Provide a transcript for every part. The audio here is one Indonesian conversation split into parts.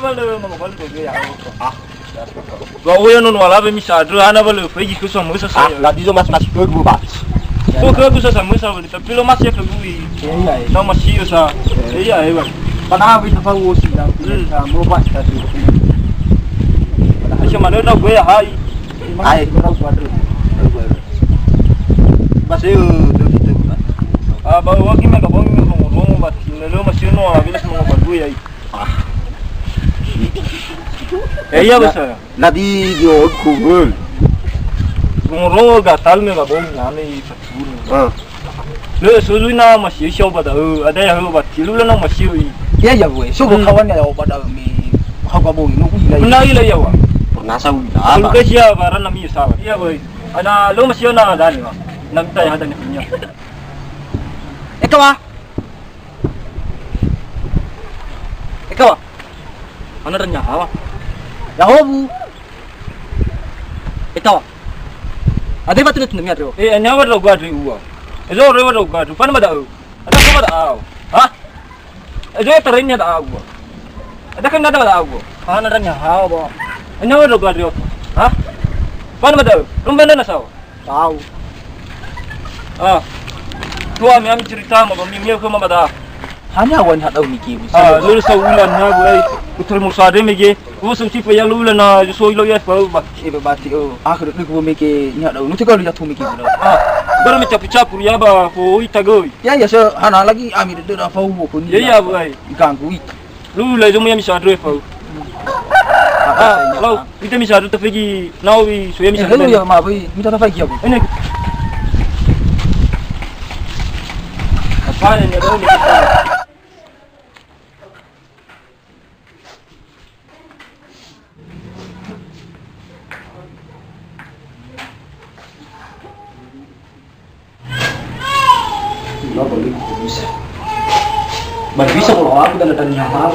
bale mo bale do ya ga oya non wala be misadro ana bale fegi ko so mo so sa la dizo mas ko bu ba ko ko so sa mo sa bale pilo mas ya ko wi no mas yo sa iya ba pana bi ta wo si na mo ba ta ti ashe mana na goya hai ai ba se ba wa ki me ka bon mo ba ti ne lo mas yo no a veces mo ba goya ai iya besa la di yo ku rongo ga talme ga bon na me fatura le suluna ma shi shau bada ada ya ba tilula na ma shi ya ya we so ko kawan ya bada mi ha ga bon no ku na ila yawa na sa wi da ba ga shi ya ba ran na mi sa ya we ana lo ma shi na da ni wa na ta ya da ni kunya ekawa ana ran ya hawa ya hobu ekawa ade batun tun mi adro anya wa ro ga ri uwa ezo ro wa ro ga tu pan ma da ada ko da aw ha ezo terenya da aw ada kan da aw ana ran ya hawa ba anya wa ro ga ri ha pan ma da rumbe na saw tahu tua mi am cerita ma ba mi ko ma da hanya wan hadau mi ki lulu sa ulan na boy utul musade mege usum ti pa ya lulu na so ilo ya pa ba ebe bati akhir du ko mi ke nya dau nuti ko ya tu mi ki bro bar mi capu capu ya ba ko ita go ya so hana lagi ami de da fa wo ko ni ya boy ganggu lulu la zomu ya mi sa dre fa lo ita mi sa tu fegi now wi so ya mi sa hello ya ma boy mi ta fa ki ya ene apa ne do mi nó còn linh bisa bởi vì sao đó kita ada tanya hal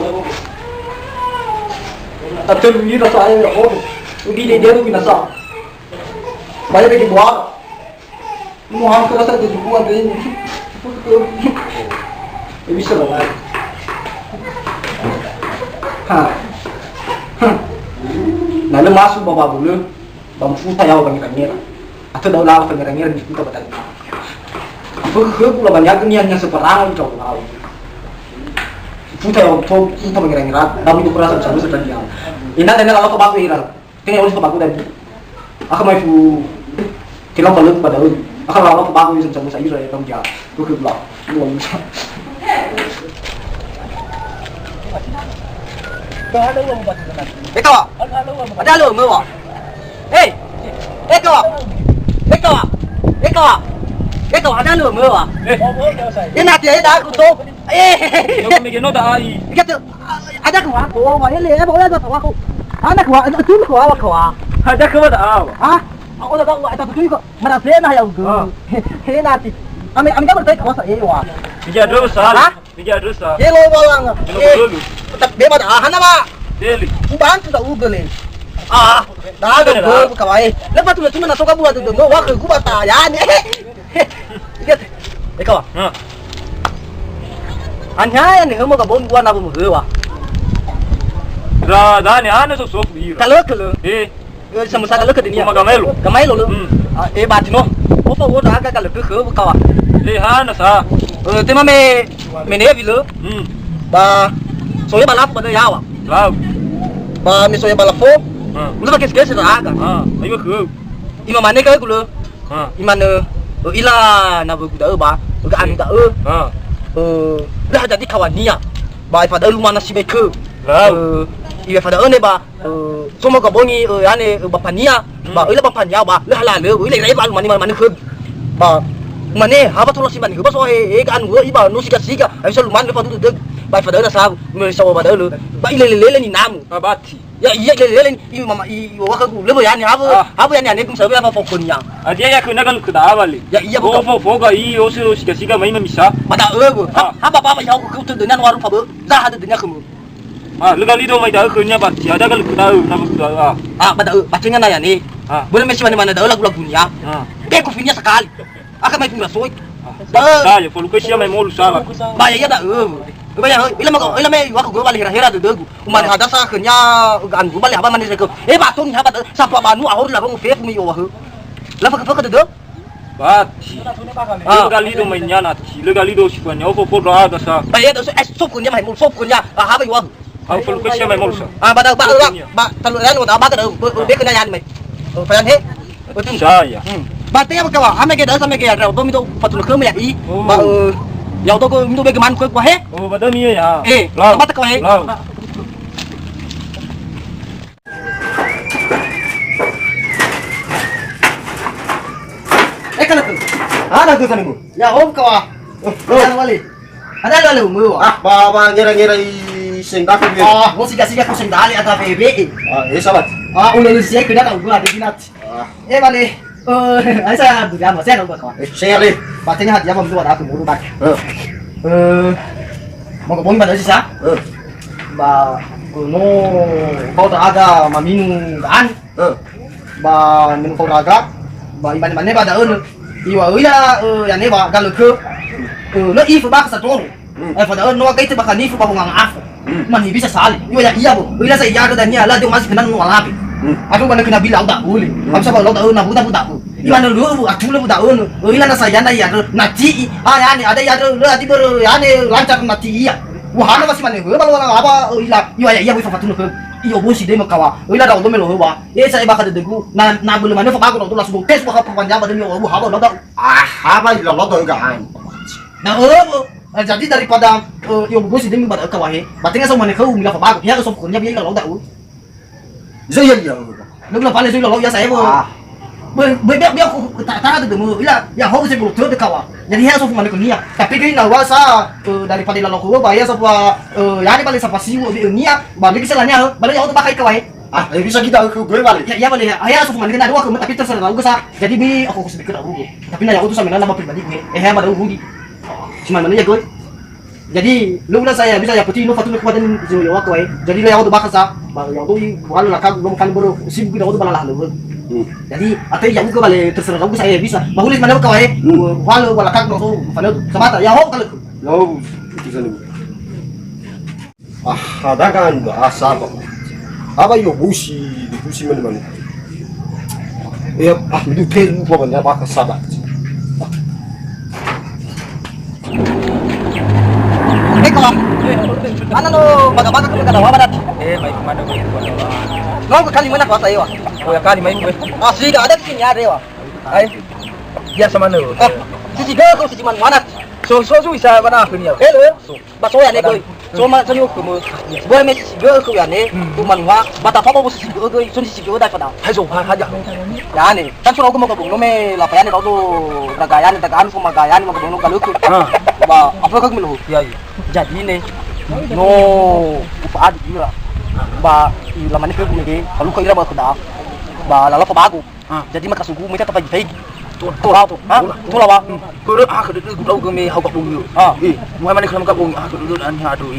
tapi ini rasa ayam ya oh ini dia tu kita sah banyak lagi buat mau ham kerasa tu buat ini bisa lah nah le masuk bawa bulu bambu tayau bagi kamera atau daulah kamera di kita betul pula banyak niatnya seperang itu tahu. Putar waktu kita mengira-ngira, kami itu perasaan sama sekali dia. Ina dan kalau kau baku ira, tinggal urus kau baku tadi. Aku mau itu kilau balut pada aku. Aku kalau kau baku itu sama saya ira ya kamu dia. Aku kebelah, luar biasa. Ada lu mau baca kawan? Ada lu mau? Kawan ada lu mau? Ini nanti ada aku tu. no me que no da ai Kata ada kawan aku, ini le boleh ada kawan aku. Anak kawan itu tu kawan aku. ada ko da aw Aku dah tahu ada tu kok. Mana plena ya aku. Ini nanti. Ami dah bertanya kawan saya wa. bija do sa Ye lo balang. Tak bebas hana ma. dele Uban tu tak ugelin. Dah ada kawan. Lepas tu cuma nak soka buat tu. No waktu aku bata ya ni. Lihat. Kawan. Anya ni hemo ka bon gua na bu hewa. da ni ana so bira Kalau sama kalau ke dunia. Kamelo lu. Batino. Opa wo da ka kalau ke kawan. hana sa Tema me ne bilo. Ba soya balap pada yawa. wow Ba mi soya balafo. Lu pakai skes ra ka. ayo ko Ima mane ka ku lu. Imana ila na bu da ba. Ga an da dah jadi kawan niya. Ba pada lu mana si beke. Iya pada ne ba. Semua ka bongi ane bapak niya. Ba ila bapak niya ba. Lah la le ila ba mani ke. Ba mane haba tolo si mani ke ba so ga an iba no siga. Ai so lu man lepa tu ba pada na sa me so ba da lu. Ba ile ni namu. bati Ya iya le i mama i wa ka ku le ya ni habu ya ni kum sabi apa pokon yang. dia ya ko nagal ku da bali Ya iya go fo ga i o so siga mai ma misa Pada haba ba ya ku tu dengan waru pa za hada dunia kamu. lu gali do mai da ko nya bati ada gal ku da na ku da Pada bacanya na ya ni. Boleh mesti mana da lagu dunia. Be ku finya sekali. Aka mai pula soy. da ya fo lu ko sia mai mo lu sala Ba ya da bây giờ ila me wa ko bali hera de degu man hada sa khnya gan ko bali haba man de ko e ba ton haba sa pa ba nu ahor la ko fe mi yo wa la fa de Bati. Legalido mainnya nanti. Legalido sipanya. Apa podo ada sa. Bayar tu sop kunya mai mul sop kunya. Haba yo. Aku perlu kasih mai mulsa. Ba talu ran wa ba ka be kena yan mai. Fayan he. Saya. Ba te ba ka wa ame ke da sa me ke ya do mi do patul ke me ya i. Ba ya do ko mi do be ke man ko he. Oh, pada ni ya. Ba ta ko he. Kan tu. Ada tu kan mu. Ya om kawa. Ada wali. Ada lalu mu. Baba ngira-ngira sing dapat dia. Mo siga ko sing dali ata bebe. Sabat. Ulo siya kena ka gula de binat. Bale. Asa du ya mo saya no kawa. Saya le. Patenya hati apa mu ada aku muru bak. Mo ko bomba dasi sa? Ba no kau tak ada maminu kan? Ba min kau raga. Ba iban ne ba da iwa uya ya ne ba galu ke no ifu ba ka sa toro fa da no ka itu ba ka ni fu ba ngang af man hi bisa sali iwa ya iya bo uya sa iya da ni ala de masih kena no alapi aku ban kena bilang tak boleh amsa ba lo da na buta buta iwa no lu aku lu buta uya na sa ya na ya na ti ya ni ada ya lo ati ber ya ni lancar na ti iya wah na masih mane ba lo na apa iwa ya iya bo fa tu no iyo bosi de makawa ila da do melo wa sa iba ka de gu na bulu mane fa ba ko do langsung tes ba ka panja ba de yo ha ba lo da apa lo do kan. Nah, jadi daripada yung bosi din ba ka wahe batinga sa mane kau mila fa ba ko ya so ko nya bi lo da Saya ya. lo pale so lo ya sa ebo be ko ta de mo ila ya ho se ko to de kawa jadi ya so mane ko nia tapi kini na wa sa daripada lo ko ba ya so ya ni balik sa pasiwo di nia ba ni kisalanya balik ya to ba kai ka wahe Bisa kita ke gue balik. Ya boleh ya. Ayah sufu mandi dua tapi terserah aku sa. Jadi bi aku sedikit aku. Tapi na aku tuh sama nama pribadi gue. Pada rugi. Cuma mana ya gue. Jadi lu udah saya bisa ya putih lu fatu kekuatan yo aku Jadi lah aku tuh bakal sa. Yang tuh walau lah kan belum kan baru sibuk kita tuh balalah lu. Jadi atau yang gue balik terserah aku saya bisa. Bahulis mana kau walau wala kan tuh fana semata ya ho kalau. Lo itu sana. Ada kan asal. Apa yo busi mana. Ya itu pelu apa benda apa sabat. Kawan. Mana lo baga-baga ke kada wa badat. Mai mana ko. Lo ko kali mana ko tayo. Oh, ya kali mai ko. Asli ada di sini ada wa. Ai. Biasa mana. Sisi ga ko sisi mana. So bisa mana aku ni. Ba so ya ne ko. So ma so yo ko mo. Boy me sisi ga ko ya ne. Tu man wa bata fa bo sisi ga ko so sisi ga da fa da. Hai so ha ja. Ya ne. Kan so ko mo ko lo me la pa ya ne do ragaya ne tagaan ko magaya ne mo ko no kaluku. Ba apa ka mo. Ya. Jadi ne no upaad ira ba lamani ke gumige kalau ko ira ba kuda ba lala pa bago jadi makasugu mo ta pa jay to la ba Ko ka de ku daw me ha ko dum yo. Mo man ko ka bong ha ko dun an ha do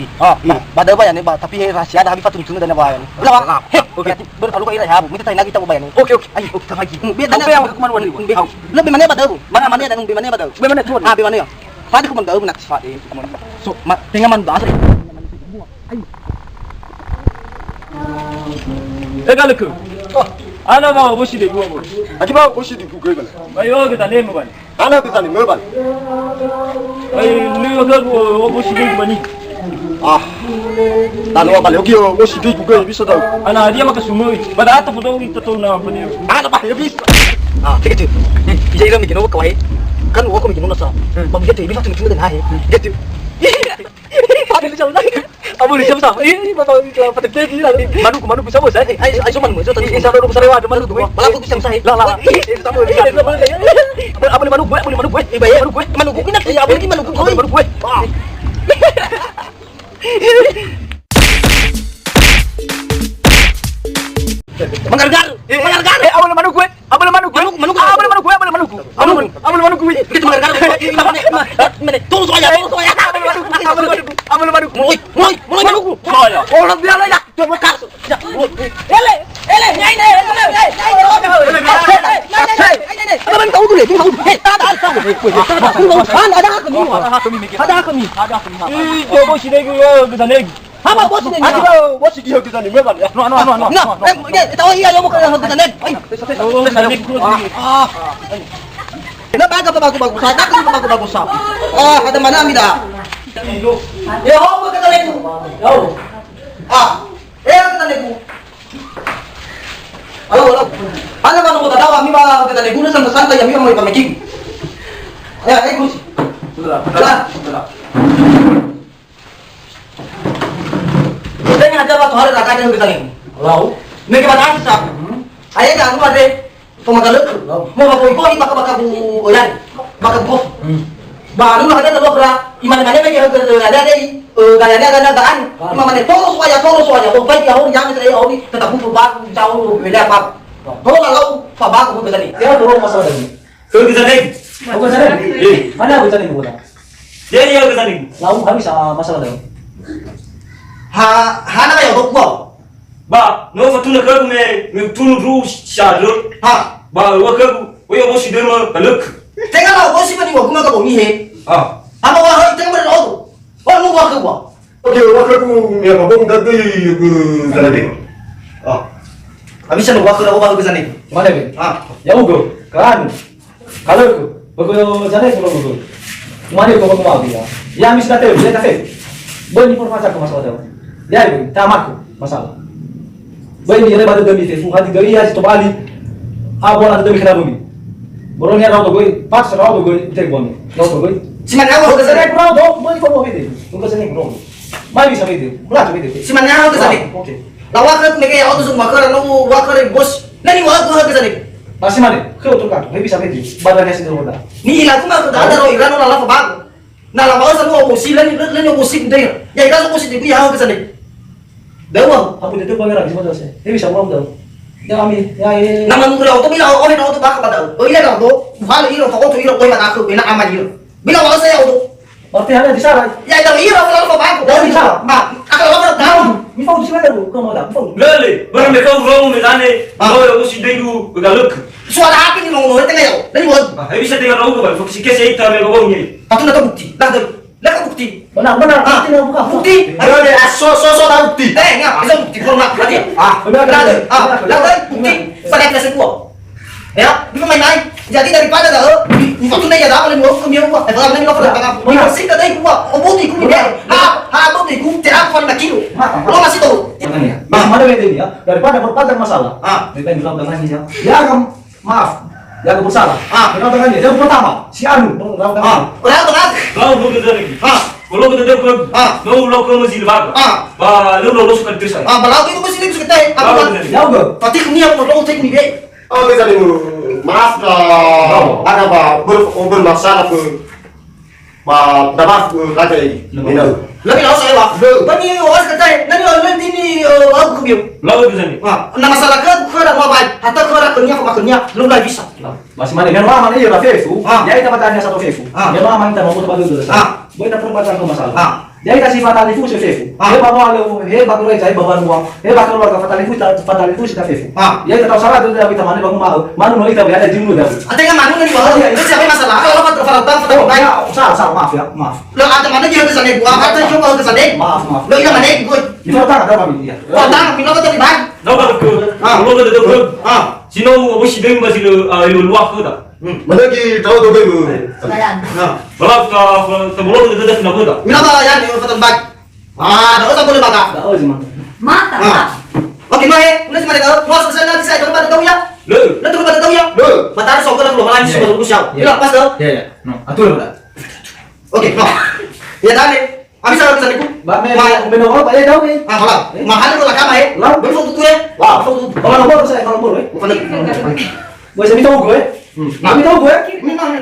ba da ba ya ne ba tapi rahasia da habi patun tunu da na ba ya la okay ber kalau ko ira ha mo ta nagi ta ba ya ne okay ay ta pagi Be ta be ko man wani. Lo be mane ba da mana mane da be mane ba da Be mana tu. be mane ya Fadi ko man da nak fadi so tinggal man da Tegaleku. Ana mau bosi de gua. Akibat busi di gue balik. Ayo kita nemu ban. Anak kita ni ngebal. Ai lu ka bosi de gua ni. Lalu apa lagi yo busi di gue bisa tahu. Ana dia maka sumui. Pada ata pudo itu tu na apa ni. Apa ya bisa. Gitu. Bisa ira mikino ko wae. Kan wo ko mikino na sa. Ba gitu ibi fatu mikino na he. Gitu. Padahal jauh lagi. Abu ni siapa sah? Ini bapak patut pergi lah. Manu bisa bos. Ay cuman mo. Tadi insya Allah besar lewat manu gue. Malah aku bisa sah. Lah. Sama dia. Apa ni manu gue? Ibayar manu gue. Ini apa ni manu gue? Menggargar. Abang manu gue. Kita menggargar. Mana? Tunggu soalnya. Abang manu. Mulai manu gue. Oh, biar lah ya. Coba kar. Ele. Nyai. Abang tahu dulu. Ada. ada kami. Ada kami. Ito bos ini gue sana. Apa bos ini? 아니가 멋이 기억 기자님 왜 말이야? Nah, tahu iya yang mau ke sana. Nah, bagus. Ada bagus. Ada mana amida? Ya, mau ke sana itu. Ke sana itu. Halo. Ano ba nung tatawa mi ba kita ni guna sa santa ya mi mo ipamiki. Gus. Dala. Kita ada ba tuhar ra ka kita ni. Lau. Me ke badan sa. Ay ga anu ade. Pemagaluk. Mo ba ko baka bu oyan. Baka bu. Ba anu ada na lokra. Iman mane me ke ada dei. Gaya ada gaan. Iman mane toros waya. O bai ya hon yang trai o ni tetap bu ba jauh beda apa. Tolong kalau Pak Bang ke sini. Dia dorong masalah ini. Ke sana. Aku ke sana. Mana aku sana bukan? Dia ke sana. Lalu habis masalah itu. Hana ya dok gua. Ba, no fatuna ke me tunu ru sharu. Ba, wa ke wa yo bosi dema kaluk. Tengah lah bos ini gua kuma ka bongi he. Apa wa hoi tengah ber oh lu gua ke gua. 오케이 와카고 내가 뭔가 그 사람이 Habis lu gua ke ke sana. Mana be? Ya ugo. Kan. Kalau aku, bago sana itu bago. Mana aku mau dia. Ya habis kata dia kata. Boleh informasi aku masalah itu. Ya ibu, tamakku masalah. Boleh ni baru demi Facebook hati gari ya itu bali. Bola demi kena bumi. Borongnya raut gue, pas raut gue telepon. Raut gue. Siman nyawa ke sana. Raut boleh kau mau itu. Tunggu sana bro. Mai bisa itu. Mulai coba itu. Siman nyawa ke sana. Oke. Lawa ke me ke auto semua ke nu wa ke bos. Nani wa ke sana. Masih mana? Kau tukar. Mai bisa itu. Badannya sih dulu dah. Ni ila kuma ke ada ro irano la fa bago. Na la bawa sana mo si lan mo si ndai. Ya ira mo si di ya ke sana. Dawa. Aku itu kamera di mana sih? Dia bisa mau dah. Ya kami, ya ini. Nama mura auto bila o auto baka pada. O ila auto. Hal iro auto iro ko mana aku bina amal iro. Bila wa saya auto. Berarti ada di sana. Ya ida iro la fa bago. Dari sana. Ma, aku la tahu. Mi fau di mana tu? Kau mau dah? Fau. Lele, baru me kau ro me dane. Ko yo bosi degu kaluk. Suara hati ni ngomong tengah yo. Nani wa. Hai bisa dengar ro ko ba fokusi ke sei ta me ko ni. Patu na bukti. Lah bukti. Benar. Bukti nak buka. Bukti. Ayo deh so tahu bukti Ngap, bisa bukti ko ngap berarti. Benar. Lah bukti. Pada kelas gua. Ya, di main. Jadi daripada dah, patu na ya dah kalau mau kami gua. Kalau nani lo pada bang. Masih kada gua. O bukti ku ni. Bukti ku tidak apa nak kilo. Lo masih tahu. Mana beda ini ya? Daripada berpanjang masalah. Kita bilang dengan dia. Ya kamu maaf. Ya kamu bersalah. Bilang dengan dia. Yang pertama si Anu. Bilang dengan. Orang. Kau lo ke sana. Kalau kita dek ko, no lo ko masih bag. Ba lo suka terus. Balau itu mesti bisa kita. Ya udah. Fatih ni apa lo tek ni be. 기자님 maaf ada bermasalah dapat kaji minum Lagi lawas saya wah. Bani awas kata, nani orang ini aku kubiu. Lalu ke sana. Nama masalah ke kera mau baik, hatta kera kerja apa kerja, lu lagi bisa. Masih mana? Yang lama ini udah Facebook. Jadi tempat tanya satu Facebook. Yang lama kita mau tempat dulu. Boleh tak tempat satu masalah. Jadi kasih fatal itu Facebook. Dia bawa lu, he bakal cari bawa uang. He bakal keluarga fatal itu kita Facebook. Jadi kita tahu salah itu kita mana bangun mau. Mana mau kita ada di dulu dah. Ada yang mana nih bawa? Itu siapa masalah? Kalau fatal baik. Salah maaf ya, maaf. Lo ada mana dia ke sana? Gua kata coba ke sana. Maaf. Lo ini mana gue? Di mana ada kami dia. Tang, pino kata di bang. Lalu ke. Lalu ke dek. Sino mesti dengan masih lu luak ke tak? Menagi tahu tu begitu. Balap ka sebelum kita dah nak dah. Mina ba yan yung fatal baik. Dah usah boleh baga. Oh gimana? Mata. Oke, mae, udah semua dah. Mau selesai nanti saya coba tahu ya. Le. Nanti coba tahu ya. Matahari sok kalau malam sih baru siap. Ya, pas dah. Ya. No, atur dah. Oke, no. Ya dah nih. Habis saya pesan itu. Ba menawar ba ya daw eh. Malah. Mahal itu lah kama ya. Baru foto tu ya. Kalau nombor saya kalau nombor eh. Bukan. Boleh saya minta gue. Minta gue. Minang.